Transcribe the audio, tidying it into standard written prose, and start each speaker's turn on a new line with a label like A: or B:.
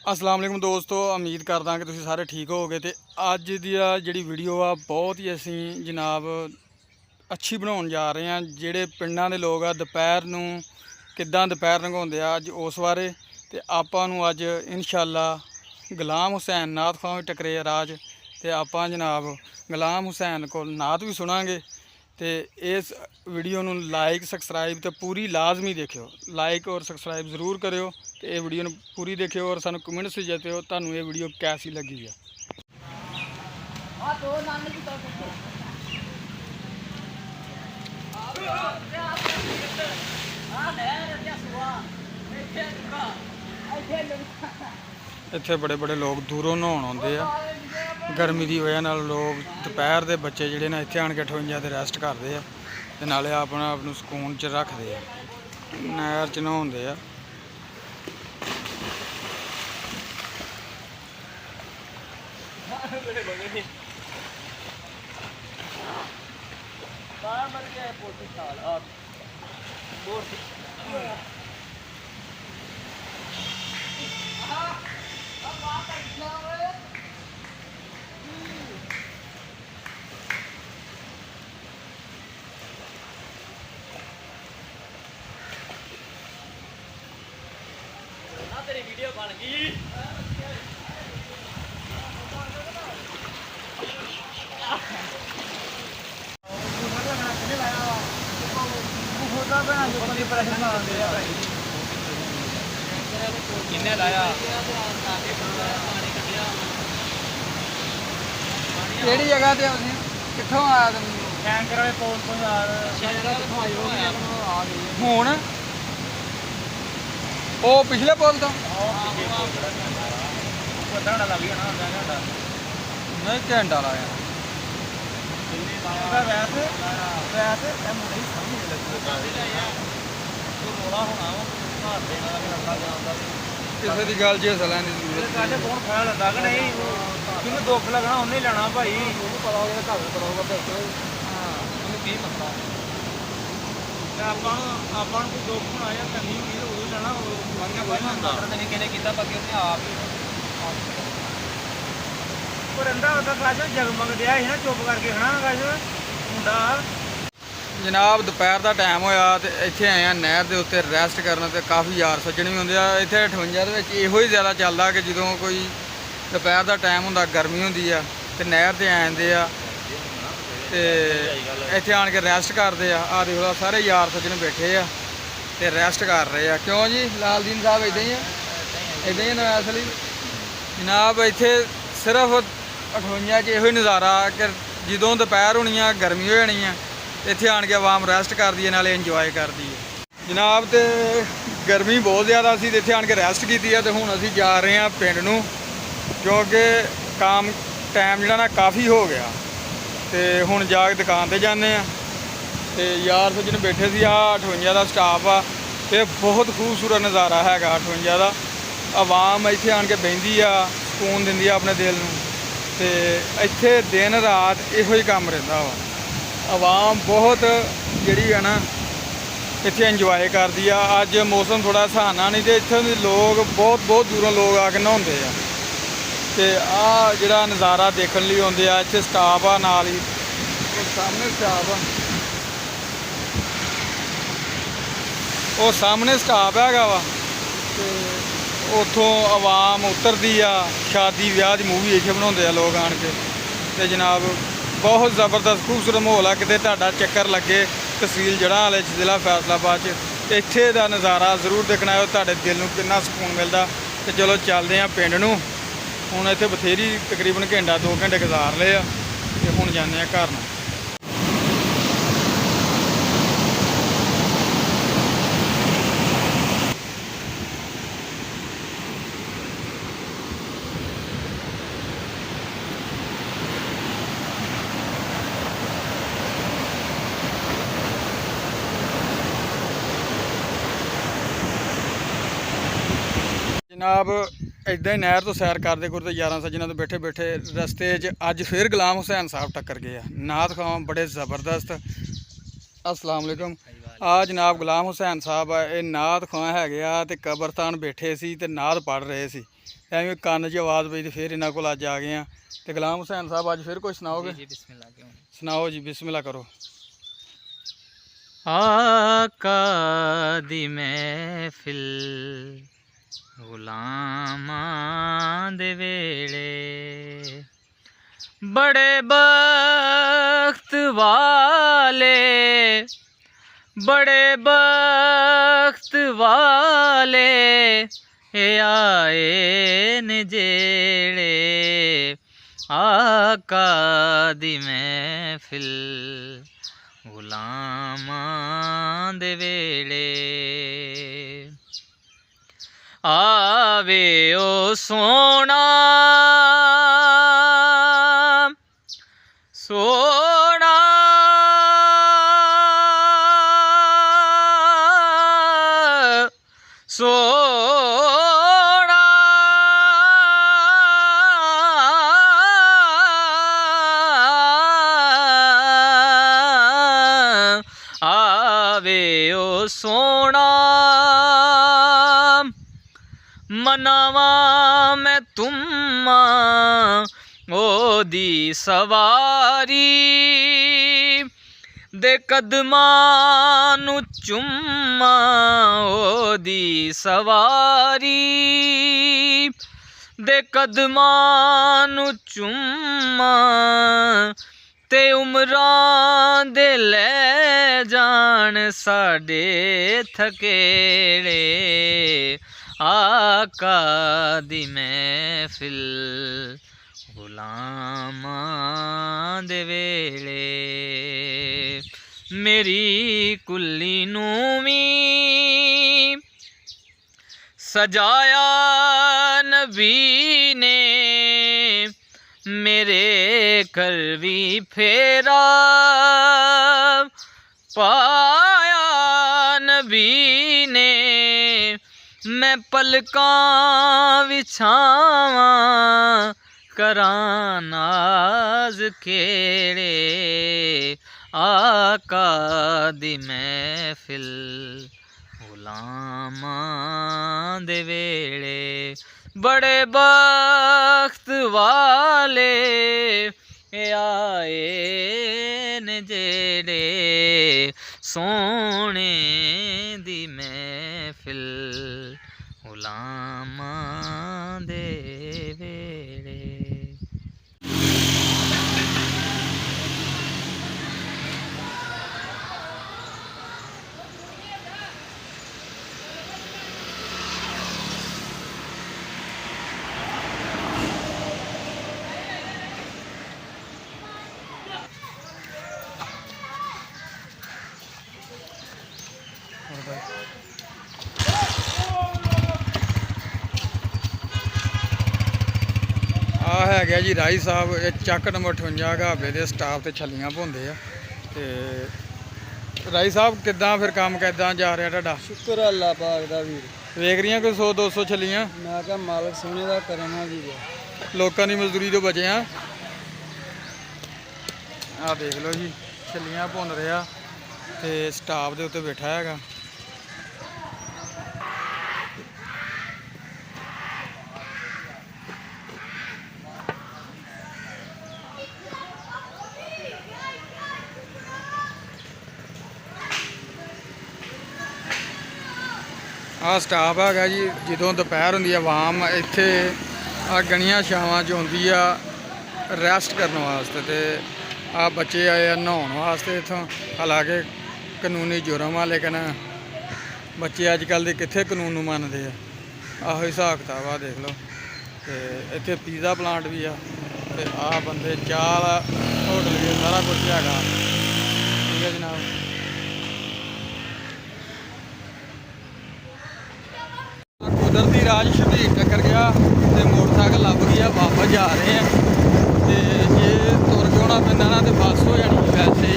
A: अस्सलाम वालेकुम दोस्तों, उम्मीद करदा कि तुसीं सारे ठीक होगे। तो अज दी जिहड़ी वीडियो आ बहुत ही असीं जनाब अच्छी बनाउण जा रहे हैं। जिहड़े पिंडां दे लोग आ दुपहर नूं किद्दां दुपहर लंघाउंदे आ अज उस बारे ते आपां नूं अज इंशाअल्लाह गुलाम हुसैन नात खां भी टकरे राज ते आपां जनाब गुलाम हुसैन कोल नात भी सुनांगे। तो इस वीडियो नूं लाइक सबसक्राइब तो पूरी लाजमी देखियो, लाइक और सबसक्राइब जरूर करियो। तो ये वीडियो पूरी देखियो और सानू कमेंट्स जतियो तुहानू ये वीडियो कैसी लगी है। इत्थे बड़े बड़े लोग दूरों नहाउण आउंदे आ। गर्मी की वजह नाल लोग दोपहर के बच्चे जिहड़े ने इत्थे आण के 58 ते रेस्ट करते हैं ते नाले अपना आप नूं सुकून च रखते हैं। नहर च नहाउंदे आ।
B: तेरी वीडियो बन गई। किन्ने लाया
A: केड़ी जगह ते कित्थों आया तुम?
B: टैंकर वाले पोल तो यार
A: हुण ओ पिछले पुल तो
B: घंटा लग गया ना, आधा घंटा
A: नहीं घंटा लाया।
B: वैसे वैसे मुझे समझ नहीं लगती रोला होना हाथ देना अगला जाता
A: किसी की गल च हिस्सा लैने की जरूरत
B: कहते कौन खा लेंदा कि नहीं, जिन्हें दुख लगना उन्हें लेना भाई, ਉਹਨੂੰ ਪਤਾ ਹੋਵੇ ਘਰ ਕਰੋਗਾ ਭੇਜੋ। ਹਾਂ ਉਹਨੂੰ ਕੀ ਮਸਲਾ ਤੇ ਆਪਾਂ ਨੂੰ ਕੋਈ ਦੁੱਖ ਹੋਣਾ ਜਾਂ ਤੰਗੀ ਹੋਈ ਤਾਂ ਉਹ ਲੈਣਾ, ਮੰਗਿਆ ਕੋਈ ਹੁੰਦਾ ਨਹੀਂ ਕਿਹਨੇ ਕੀਤਾ ਬਾਕੀ ਉਹਨੇ ਆਪ ਹੀ ਪਰ ਅੰਦਾ ਉਹਦਾ ਕਾਜੋ ਜਗਮਗ ਦਿਆ ਸੀ ਨਾ ਚੁੱਪ ਕਰਕੇ ਹਨਾ ਕਾਜੋ ਮੁੰਡਾ।
A: जनाब दोपहर का टाइम होया तो इत्थे आए हैं नहर के उत्ते रेस्ट करने। तो काफ़ी यार सज्जन भी होंगे इत्थे 58 के इहो ही ज़्यादा चलता कि जो कोई दोपहर का टाइम होंदा गर्मी होंदी आ ते नहर ते आ जांदे आ ते इत्थे आण के रेस्ट करते आ। देख लो सारे यार सज्जन बैठे आ ते रेस्ट कर रहे हैं। क्यों जी लालदीन साहब इदां ही ना असली जनाब इत्थे सिर्फ 58 च इहो ही नज़ारा कि जो दोपहर होनी आ गर्मी हो जानी आ इत्थे आण के आवाम रेस्ट करती है नाले इंजॉय करती है जनाब। तो गर्मी बहुत ज़्यादा सी इत्थे आण के रेस्ट की है। तो हुण असीं जा रहे हैं पिंड नूं क्योंकि काम टाइम जिहड़ा ना काफ़ी हो गया। तो हुण जा के दुकान ते जाने आ ते यार सज्जन बैठे सी। 58 का स्टाफ आ ते बहुत खूबसूरत नज़ारा हैगा 58 का। आवाम इत्थे आण के बहिंदी आ, सुकून दिंदी आ अपने दिल नूं। ते इत्थे दिन रात इहो ही काम रहिंदा वा। आवाम बहुत जिहड़ी है ना इत्थे इंजॉय करती है। अज मौसम थोड़ा सहाना नहीं तो इत्थों दे लोग बहुत दूरों लोग आके नहाउंदे आ ते आ जिहड़ा नज़ारा देखने लिए आउंदे आ। इत्थे स्टाफ आ नाल ही सामने स्टाफ आ, वो सामने स्टाफ हैगा वा ते उत्थों आवाम उतरदी आ। शादी ब्याह दी मूवी इत्थे बनाउंदे आ लोग आण के। ते जनाब बहुत ज़बरदस्त खूबसूरत माहौल है। किते तुहाडा चक्कर लगे तहसील जड़ा वाले जिला फैसलाबाद इत्थे दा नज़ारा जरूर देखना है। तुहाडे दिल नूं कितना सुकून मिलता। तो चलो चलते हैं पिंड नूं। हुण इत्थे बथेरी तकरीबन घंटा 2 घंटे गुजार लए आ ते हुण जाने आ घर नूं। जनाब इदा ही नहर तो सैर करते करते यार सज्जना तो बैठे बैठे रस्ते अज फिर गुलाम हुसैन साहब टक्कर गए। नात खां बड़े ज़बरदस्त। अस्सलाम वालेकुम। आ जनाब गुलाम हुसैन साहब ये नात खां है तो कब्रस्तान बैठे सी ते नात पढ़ रहे सी। ਐਵੇਂ ਕੰਨ 'ਚ ਆਵਾਜ਼ ਪਈ ਤੇ ਫਿਰ ਇਹਨਾਂ ਕੋਲ ਅੱਜ ਆ ਗਏ ਆ। ਤੇ ਗੁਲਾਮ ਹੁਸੈਨ ਸਾਹਿਬ ਅੱਜ ਫਿਰ ਕੁਝ ਸੁਣਾਓਗੇ?
B: ਜੀ ਬਿਸਮਿਲ੍ਲਾ ਕਿਉਂ ਨਹੀਂ।
A: ਸੁਣਾਓ ਜੀ, ਬਿਸਮਿਲ੍ਲਾ ਕਰੋ।
B: ਆਕਾ ਦੀ ਮਹਿਫਿਲ ਗੁਲਾਮਾਂ ਦੇ ਵੇਲੇ, ਬੜੇ ਬਖਤ ਵਾਲੇ, ਬੜੇ ਬਖਤ ਵਾਲੇ ਇਹ ਆਏ ਨੇ ਜਿਹੜੇ ਆਕਾ ਦੀ ਮਹਿਫਿਲ ਗੁਲਾਮਾਂ ਦੇ ਵੇਲੇ। ਆਵੇ ਓ ਸੋਹਣਾ ਸੋਹਣਾ ਸੋਹਣਾ ਆਵੇ ਓ ਸੋਹਣਾ ਮਨਾਵਾਂ ਮੈਂ ਤੁਮਾਂ ਉਹਦੀ ਸਵਾਰੀ, ਦੇ ਕਦਮਾਂ ਨੂੰ ਚੁੰਮਾਂ ਉਹਦੀ ਸਵਾਰੀ, ਦੇ ਕਦਮਾਂ ਨੂੰ ਚੁੰਮਾਂ ਤੇ ਉਮਰਾਂ ਦੇ ਲੈ ਜਾਣ ਸਾਡੇ ਥਕੇੜੇ। ਆਕਾ ਦੀ ਮਹਿਫਿਲ ਗੁਲਾਮਾਂ ਦੇ ਵੇਲੇ। ਮੇਰੀ ਕੁੱਲੀ ਨੂੰ ਵੀ ਸਜਾਇਆ ਨਬੀ ਨੇ, ਮੇਰੇ ਘਰ ਵੀ ਫੇਰਾ ਪਾਇਆ ਨਬੀ ਨੇ। ਮੈਂ ਪਲਕਾਂ ਵਿਛਾਵਾਂ ਕਰਾਂ ਨਾਜ਼ ਖੇੜੇ। ਆਕਾ ਦੀ ਮਹਿਫਿਲ ਗੁਲਾਮਾਂ ਦੇ ਵੇਲੇ, ਬੜੇ ਬਖਤ ਵਾਲੇ ਇਹ ਆਏ ਨੇ ਜਿਹੜੇ ਸੋਹਣੇ ਦੀ ਮਹਿਫਿਲ ਗੁਲਾਮਾਂ ਦੇ ਵੇਲੇ।
A: ਆ ਹੈਗਾ ਜੀ ਰਾਈ ਸਾਹਿਬ, ਇਹ ਚੱਕ ਨੰਬਰ 58 ਘਾਬੇ ਦੇ ਸਟਾਫ ਤੇ ਛੱਲੀਆਂ ਭੁੰਦੇ ਆ। ਤੇ ਰਾਈ ਸਾਹਿਬ ਕਿੱਦਾਂ ਫਿਰ ਕੰਮ ਕਿੱਦਾਂ ਜਾ ਰਿਹਾ ਤੁਹਾਡਾ?
C: ਸ਼ੁਕਰ ਅੱਲਾ ਪਾਕ ਦਾ ਵੀਰ।
A: ਵੇਖ ਰਹੀਆਂ ਕੋਈ 100-200 ਛੱਲੀਆਂ?
C: ਮੈਂ ਕਿਹਾ ਮਾਲਕ ਸੋਹਣੇ ਦਾ ਕਰਮ ਆ ਜੀ।
A: ਲੋਕਾਂ ਦੀ ਮਜ਼ਦੂਰੀ ਤੋਂ ਬਚੇ ਆ। ਆਹ ਦੇਖ ਲਓ ਜੀ, ਛੱਲੀਆਂ ਭੁੰਨ ਰਿਹਾ ਤੇ ਸਟਾਫ ਦੇ ਉੱਤੇ ਬੈਠਾ ਹੈਗਾ। ਆਹ ਸਟਾਫ ਹੈਗਾ ਜੀ। ਜਦੋਂ ਦੁਪਹਿਰ ਹੁੰਦੀ ਆ ਆਵਾਮ ਇੱਥੇ ਆ ਗਣੀਆਂ ਛਾਵਾਂ 'ਚ ਆਉਂਦੀ ਆ ਰੈਸਟ ਕਰਨ ਵਾਸਤੇ, ਤੇ ਆ ਬੱਚੇ ਆਏ ਆ ਨਹਾਉਣ ਵਾਸਤੇ ਇੱਥੋਂ। ਹਾਲਾਂਕਿ ਕਾਨੂੰਨੀ ਜੁਰਮ ਆ, ਲੇਕਿਨ ਬੱਚੇ ਅੱਜ ਕੱਲ੍ਹ ਦੇ ਕਿੱਥੇ ਕਾਨੂੰਨ ਨੂੰ ਮੰਨਦੇ ਆ। ਆਹੋ ਹਿਸਾਬ ਕਿਤਾਬ ਆ ਦੇਖ ਲਓ। ਤੇ ਇੱਥੇ ਪੀਜ਼ਾ ਪਲਾਂਟ ਵੀ ਆ, ਤੇ ਆਹ ਬੰਦੇ ਚਾਹ ਵਾਲਾ ਹੋਟਲ ਵੀ, ਸਾਰਾ ਕੁਝ ਹੈਗਾ। ਠੀਕ ਹੈ ਜਨਾਬ। ਕੁਦਰਤੀ ਰਾਜ ਸ਼ਬੀਰ ਟੱਕਰ ਗਿਆ ਤੇ ਮੋਟਰਸਾਈਕਲ ਲੱਭ ਗਿਆ, ਵਾਪਸ ਜਾ ਰਹੇ ਆ। ਤੇ ਜੇ ਤੁਰ ਕੇ ਆਉਣਾ ਪੈਂਦਾ ਨਾ ਤੇ ਬੱਸ ਹੋ ਜਾਣੀ ਵੈਸੇ।